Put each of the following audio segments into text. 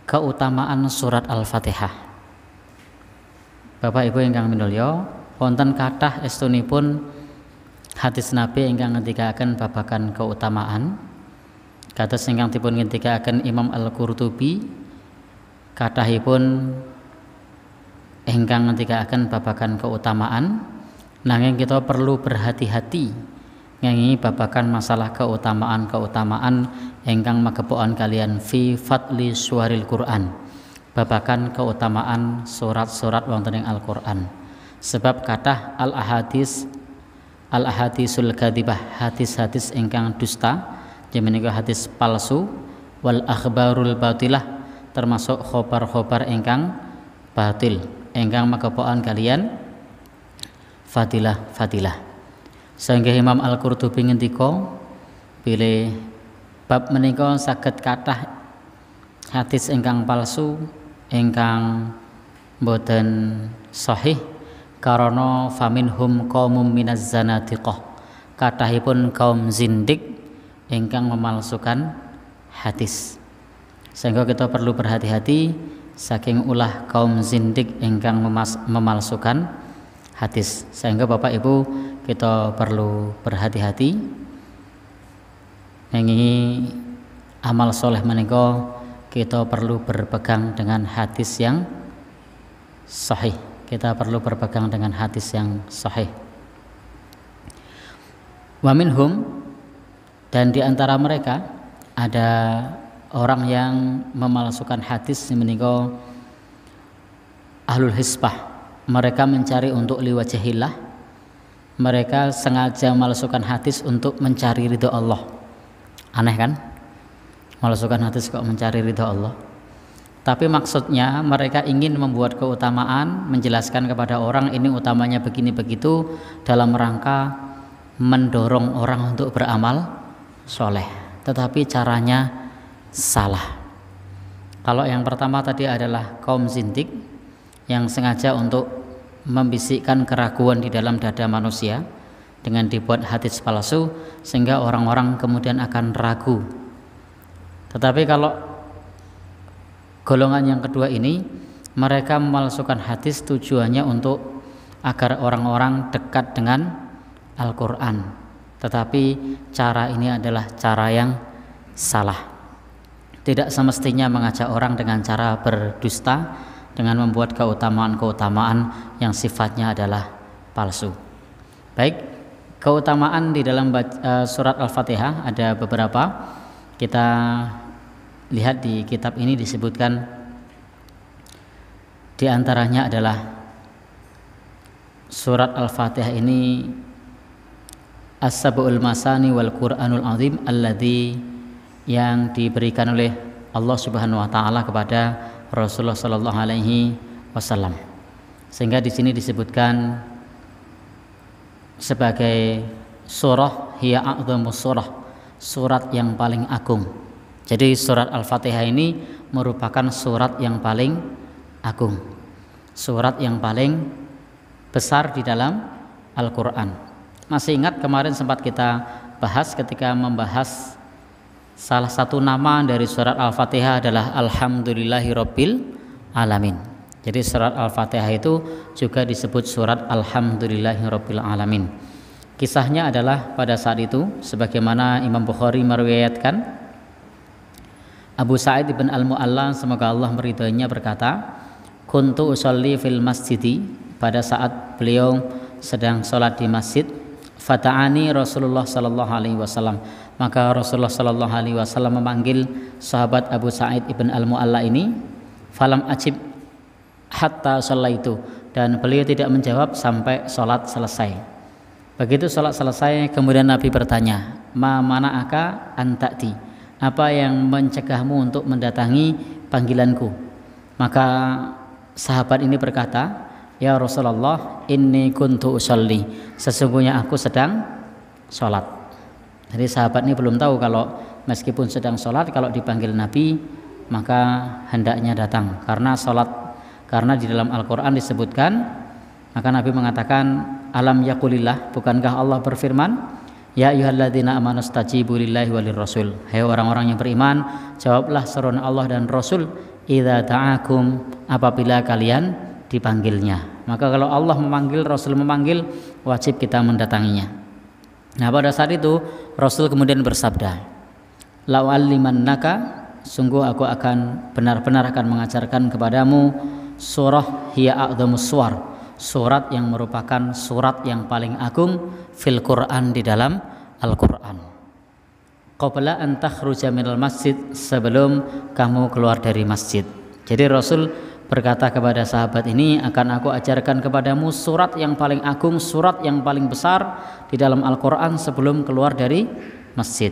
keutamaan surat Al-Fatihah. Bapak Ibu ingkang minulya, wonten kathah estunipun hadis Nabi ingkang ngendikaken babagan keutamaan. Kados ingkang dipun ngendikaken Imam Al-Qurtubi, kathahipun ingkang ngendikaken babagan keutamaan, nanging kita perlu berhati-hati ngengi babagan masalah keutamaan-keutamaan ingkang magepokan kalian fi fadli suwaril Quran, babagan keutamaan surat-surat wonten ing Al-Qur'an. Sebab kathah al-ahadisul kadzibah, hadis-hadis ingkang dusta, menika hadis palsu, wal akhbarul batilah, termasuk khobar-khobar ingkang batil ingkang magepokan kalian fadilah. Sehingga Imam Al-Qurtubi ngendika bilih bab menika saged kathah hadis ingkang palsu ingkang boten sahih karana faminhum qaumum minaz zanadiqah, kathahipun kaum zindik ingkang memalsukan hadis. Sehingga kita perlu berhati-hati saking ulah kaum zindik ingkang memalsukan hadis. Sehingga Bapak Ibu kita perlu berhati-hati mengingi amal soleh menika, kita perlu berpegang dengan hadis yang sahih. Kita perlu berpegang dengan hadis yang sahih. Wa minhum, dan di antara mereka ada orang yang memalsukan hadis menika ahlul hisbah. Mereka mencari untuk liwajhillah. Mereka sengaja memalsukan hadis untuk mencari ridho Allah. Aneh kan? Memalsukan hadis kok mencari ridho Allah. Tapi maksudnya mereka ingin membuat keutamaan, menjelaskan kepada orang ini utamanya begini begitu, dalam rangka mendorong orang untuk beramal soleh. Tetapi caranya salah. Kalau yang pertama tadi adalah kaum zindik yang sengaja untuk membisikkan keraguan di dalam dada manusia dengan dibuat hadis palsu sehingga orang-orang kemudian akan ragu. Tetapi kalau golongan yang kedua ini, mereka memalsukan hadis tujuannya untuk agar orang-orang dekat dengan Al-Quran. Tetapi cara ini adalah cara yang salah. Tidak semestinya mengajak orang dengan cara berdusta, dengan membuat keutamaan-keutamaan yang sifatnya adalah palsu. Baik, keutamaan di dalam surat Al-Fatihah ada beberapa. Kita lihat di kitab ini disebutkan di antaranya adalah surat Al-Fatihah ini As-Sab'ul Masani wal Qur'anul Azim alladzi, yang diberikan oleh Allah Subhanahu wa taala kepada Rasulullah sallallahu alaihi wasallam. Sehingga di sini disebutkan sebagai surah hiya a'dhamus surah, surat yang paling agung. Jadi surat Al-Fatihah ini merupakan surat yang paling agung, surat yang paling besar di dalam Al-Qur'an. Masih ingat kemarin sempat kita bahas ketika membahas salah satu nama dari surat Al-Fatihah adalah Alhamdulillahirabbil alamin. Jadi surat Al-Fatihah itu juga disebut surat Alhamdulillahirabbil alamin. Kisahnya adalah pada saat itu sebagaimana Imam Bukhari meriwayatkan, Abu Sa'id bin Al-Mu'alla, semoga Allah meridhoinya, berkata, kuntu usolli fil masjidi, pada saat beliau sedang sholat di masjid, fata'ani Rasulullah sallallahu alaihi wasallam, maka Rasulullah sallallahu alaihi wasallam memanggil sahabat Abu Sa'id ibn Al-Mu'alla ini, falam ajib hatta shallaitu, dan beliau tidak menjawab sampai sholat selesai. Begitu sholat selesai, kemudian Nabi bertanya, ma mana'aka an ta'ti, apa yang mencegahmu untuk mendatangi panggilanku? Maka sahabat ini berkata, ya Rasulullah, inni kuntu usolli, sesungguhnya aku sedang sholat. Jadi sahabat ini belum tahu kalau meskipun sedang sholat, kalau dipanggil Nabi maka hendaknya datang karena sholat. Karena di dalam Al-Quran disebutkan, maka Nabi mengatakan, alam yakulillah, bukankah Allah berfirman, Ya ayyuhalladzina amanu stajibu lillahi walir rasul. Hai orang-orang yang beriman, jawablah seruan Allah dan Rasul idza ta'akum, apabila kalian dipanggilnya. Maka kalau Allah memanggil, Rasul memanggil, wajib kita mendatanginya. Nah, pada saat itu Rasul kemudian bersabda, la u'allimannaka, sungguh aku akan benar-benar akan mengajarkan kepadamu surah hiya a'dhamus suwar, surat yang merupakan surat yang paling agung fil Quran, di dalam Al-Quran. Qabla an takhruja minal masjid, sebelum kamu keluar dari masjid. Jadi Rasul berkata kepada sahabat ini, akan aku ajarkan kepadamu surat yang paling agung, surat yang paling besar di dalam Al-Quran sebelum keluar dari masjid.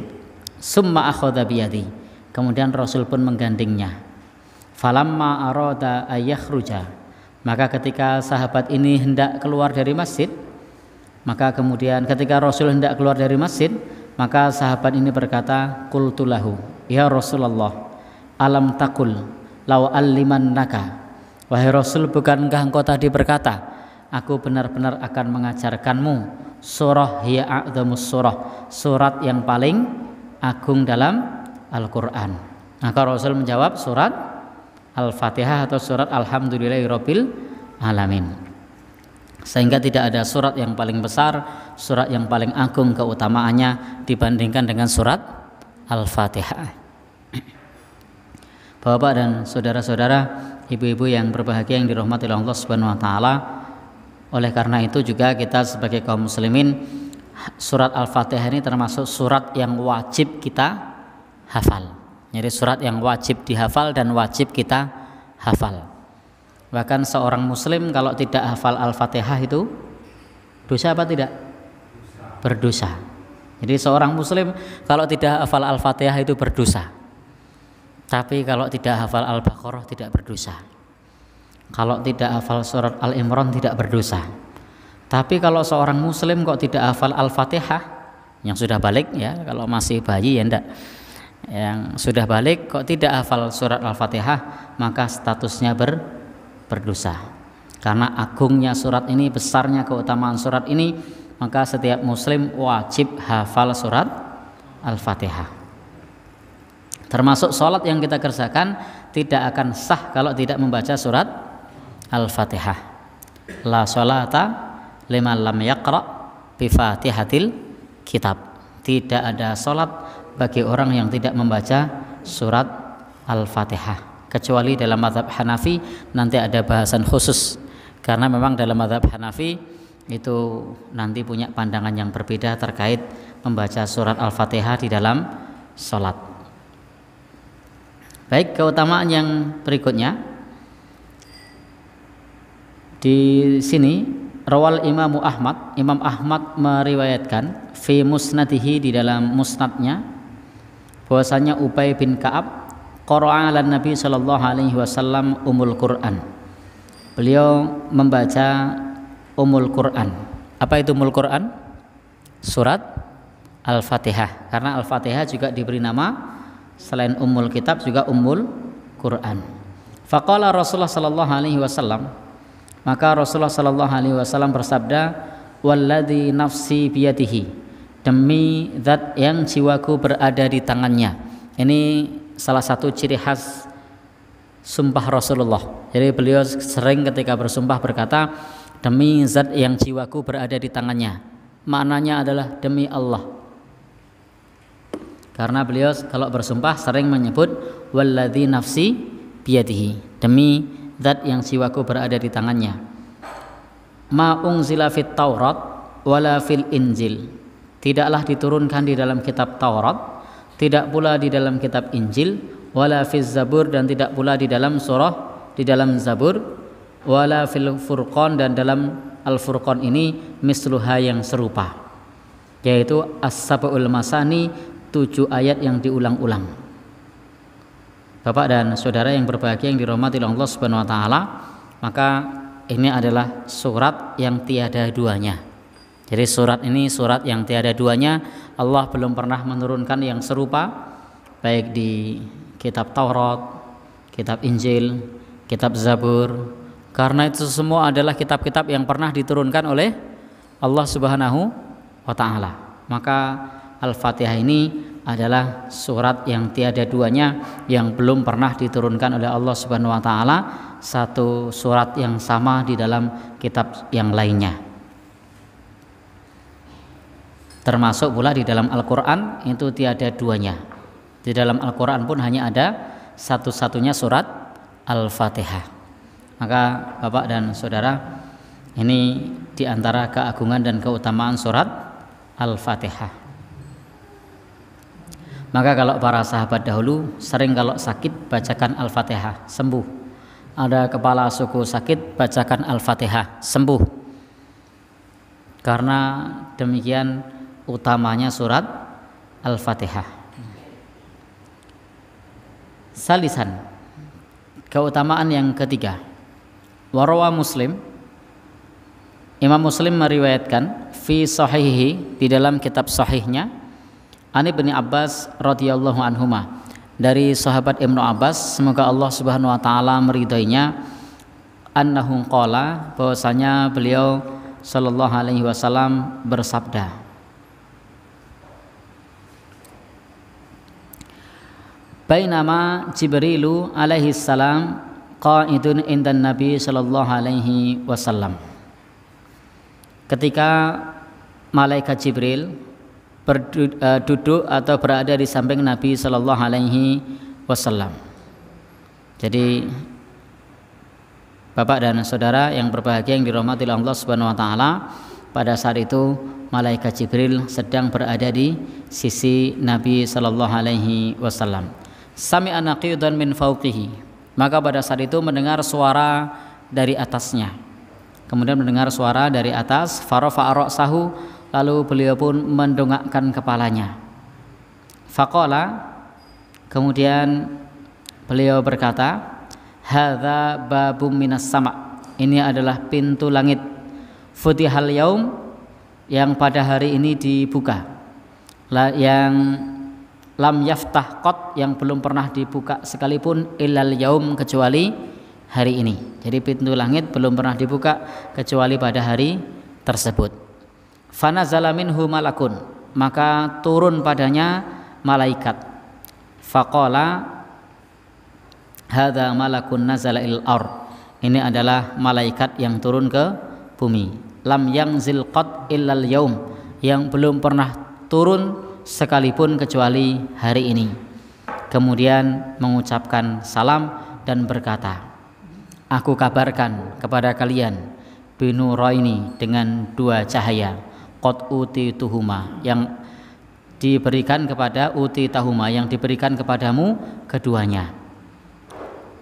Summa akhadha biyadi, kemudian Rasul pun menggandengnya. Falamma arada ayakhruja, maka ketika sahabat ini hendak keluar dari masjid, maka kemudian ketika Rasul hendak keluar dari masjid, maka sahabat ini berkata, qultu lahu, ya Rasulullah, alam takul law allimannaka, wahai Rasul, bukankah engkau tadi berkata, aku benar-benar akan mengajarkanmu surah hiya a'dhamus surah, surat yang paling agung dalam Al-Quran. Maka Rasul menjawab, surat Al-Fatihah atau surat Alhamdulillahirabbil alamin. Sehingga tidak ada surat yang paling besar, surat yang paling agung keutamaannya dibandingkan dengan surat Al-Fatihah. Bapak dan saudara-saudara, ibu-ibu yang berbahagia yang dirahmati oleh Allah Subhanahu wa taala, oleh karena itu juga kita sebagai kaum muslimin, surat Al-Fatihah ini termasuk surat yang wajib kita hafal. Jadi surat yang wajib dihafal dan wajib kita hafal. Bahkan seorang muslim kalau tidak hafal Al-Fatihah itu dosa apa tidak? Berdosa. Jadi seorang muslim kalau tidak hafal Al-Fatihah itu berdosa. Tapi kalau tidak hafal Al-Baqarah tidak berdosa. Kalau tidak hafal surat Al-Imran tidak berdosa. Tapi kalau seorang muslim kok tidak hafal Al-Fatihah, yang sudah balik ya, kalau masih bayi ya enggak, yang sudah balik kok tidak hafal surat Al-Fatihah, maka statusnya berdosa. Karena agungnya surat ini, besarnya keutamaan surat ini, maka setiap muslim wajib hafal surat Al-Fatihah. Termasuk sholat yang kita kerjakan tidak akan sah kalau tidak membaca surat Al-Fatihah. La sholata liman lam yaqra bi Fatihatil kitab. Tidak ada sholat bagi orang yang tidak membaca surat Al-Fatihah. Kecuali dalam mazhab Hanafi nanti ada bahasan khusus, karena memang dalam mazhab Hanafi itu nanti punya pandangan yang berbeda terkait membaca surat Al-Fatihah di dalam sholat. Baik, keutamaan yang berikutnya di sini rawal Imam Ahmad meriwayatkan fi musnadihi, di dalam musnadnya, bahwasanya Ubay bin Ka'ab qara'a 'alan Nabi sallallahu alaihi wasallam umul Quran. Beliau membaca umul Quran. Apa itu umul Quran? Surat Al-Fatihah. Karena Al-Fatihah juga diberi nama selain ummul kitab juga ummul Quran. Faqala Rasulullah sallallahu alaihi wasallam, maka Rasulullah sallallahu alaihi wasallam bersabda, walladzi nafsi biyadihi, demi zat yang jiwaku berada di tangannya. Ini salah satu ciri khas sumpah Rasulullah. Jadi beliau sering ketika bersumpah berkata, demi zat yang jiwaku berada di tangannya. Maknanya adalah demi Allah. Karena beliau kalau bersumpah sering menyebut walladzi nafsi biyadihi, demi zat yang jiwaku berada di tangannya. Ma unzila fit Taurat wala fil Injil, tidaklah diturunkan di dalam kitab Taurat, tidak pula di dalam kitab Injil, wala fiz Zabur, dan tidak pula di dalam Zabur, wala fil Furqan, dan dalam Al-Furqan ini misluha yang serupa, yaitu as-sab'ul masani, 7 ayat yang diulang-ulang. Bapak dan saudara yang berbahagia yang dirahmati oleh Allah Subhanahu wa taala, maka ini adalah surat yang tiada duanya. Jadi surat ini surat yang tiada duanya. Allah belum pernah menurunkan yang serupa, baik di kitab Taurat, kitab Injil, kitab Zabur, karena itu semua adalah kitab-kitab yang pernah diturunkan oleh Allah Subhanahu wa taala. Maka Al-Fatihah ini adalah surat yang tiada duanya, yang belum pernah diturunkan oleh Allah Subhanahu wa taala satu surat yang sama di dalam kitab yang lainnya. Termasuk pula di dalam Al-Qur'an itu tiada duanya. Di dalam Al-Qur'an pun hanya ada satu-satunya surat Al-Fatihah. Maka Bapak dan Saudara, ini di antara keagungan dan keutamaan surat Al-Fatihah. Maka kalau para sahabat dahulu sering kalau sakit bacakan Al-Fatihah, sembuh. Ada kepala suku sakit, bacakan Al-Fatihah, sembuh. Karena demikian utamanya surat Al-Fatihah. Salisan, keutamaan yang ketiga. Warawa Muslim, Imam Muslim meriwayatkan fi sahihi, di dalam kitab sahihnya, Ani bin Abbas radhiyallahu anhuma, dari sahabat Ibnu Abbas, semoga Allah Subhanahu wa taala meridainya, annahu qala, bahwasanya beliau sallallahu alaihi wasallam bersabda, bainama Jibrilu alaihi salam qa'idun indan Nabi sallallahu alaihi wasallam, ketika malaikat Jibril duduk atau berada di samping Nabi sallallahu alaihi wasallam. Jadi Bapak dan Saudara yang berbahagia, yang dirahmati Allah Subhanahu wa taala, pada saat itu malaikat Jibril sedang berada di sisi Nabi sallallahu alaihi wasallam. Sami'a naqidan min fawqihi, maka pada saat itu mendengar suara dari atasnya. Kemudian mendengar suara dari atas, farafa'a ra'sahu, lalu beliau pun mendongakkan kepalanya. Faqala, kemudian beliau berkata, hadza babum minas sama', ini adalah pintu langit, futihal yaum, yang pada hari ini dibuka, yang lam yaftah qat, yang belum pernah dibuka sekalipun, illal yaum, kecuali hari ini. Jadi pintu langit belum pernah dibuka kecuali pada hari tersebut. Fanazala minhu malakun, maka turun padanya malaikat. Faqala hadza malakun nazala il ard, ini adalah malaikat yang turun ke bumi. Lam yanzil qat illal yaum, yang belum pernah turun sekalipun kecuali hari ini. Kemudian mengucapkan salam dan berkata, aku kabarkan kepada kalian binuraini, dengan dua cahaya, qad utituhuma, yang diberikan kepada utitahuma, yang diberikan kepadamu keduanya,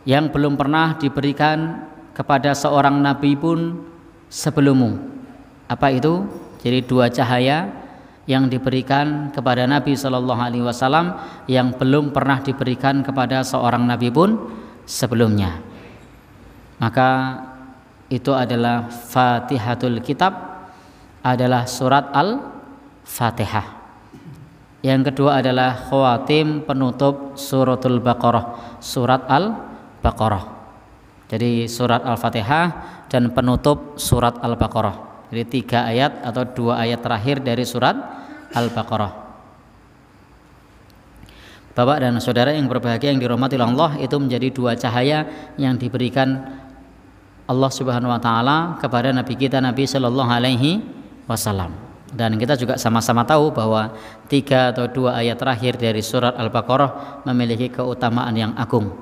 yang belum pernah diberikan kepada seorang nabi pun sebelummu. Apa itu? Jadi dua cahaya yang diberikan kepada Nabi sallallahu alaihi wasallam yang belum pernah diberikan kepada seorang nabi pun sebelumnya. Maka itu adalah Fatihatul Kitab, adalah surat Al-Fatihah. Yang kedua adalah khawatim, penutup suratul Baqarah, surat Al-Baqarah. Jadi surat Al-Fatihah dan penutup surat Al-Baqarah. Jadi 3 ayat atau 2 ayat terakhir dari surat Al-Baqarah. Bapak dan Saudara yang berbahagia, yang dirahmati Allah, itu menjadi 2 cahaya yang diberikan Allah Subhanahu wa taala kepada nabi kita, Nabi sallallahu alaihi wasallam. Dan kita juga sama-sama tahu bahwa 3 atau 2 ayat terakhir dari surat Al-Baqarah memiliki keutamaan yang agung.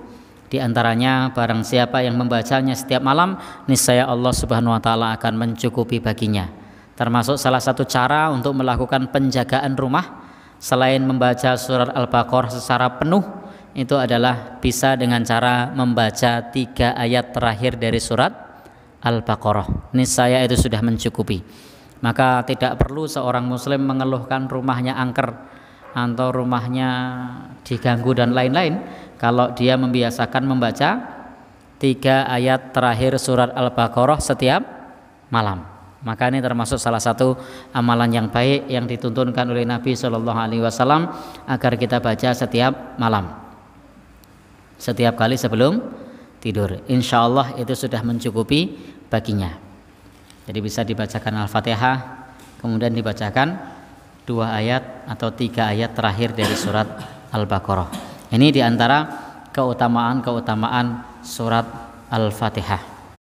Di antaranya, barang siapa yang membacanya setiap malam, niscaya Allah Subhanahu wa taala akan mencukupi baginya. Termasuk salah satu cara untuk melakukan penjagaan rumah selain membaca surat Al-Baqarah secara penuh, itu adalah bisa dengan cara membaca 3 ayat terakhir dari surat Al-Baqarah. Niscaya itu sudah mencukupi. Maka tidak perlu seorang muslim mengeluhkan rumahnya angker atau rumahnya diganggu dan lain-lain kalau dia membiasakan membaca 3 ayat terakhir surat Al-Baqarah setiap malam. Maka ini termasuk salah satu amalan yang baik yang dituntunkan oleh Nabi Shallallahu Alaihi Wasallam agar kita baca setiap malam, setiap kali sebelum tidur. Insya Allah itu sudah mencukupi baginya. Jadi bisa dibacakan Al-Fatihah, kemudian dibacakan 2 ayat atau 3 ayat terakhir dari surat Al-Baqarah. Ini diantara keutamaan-keutamaan surat Al-Fatihah.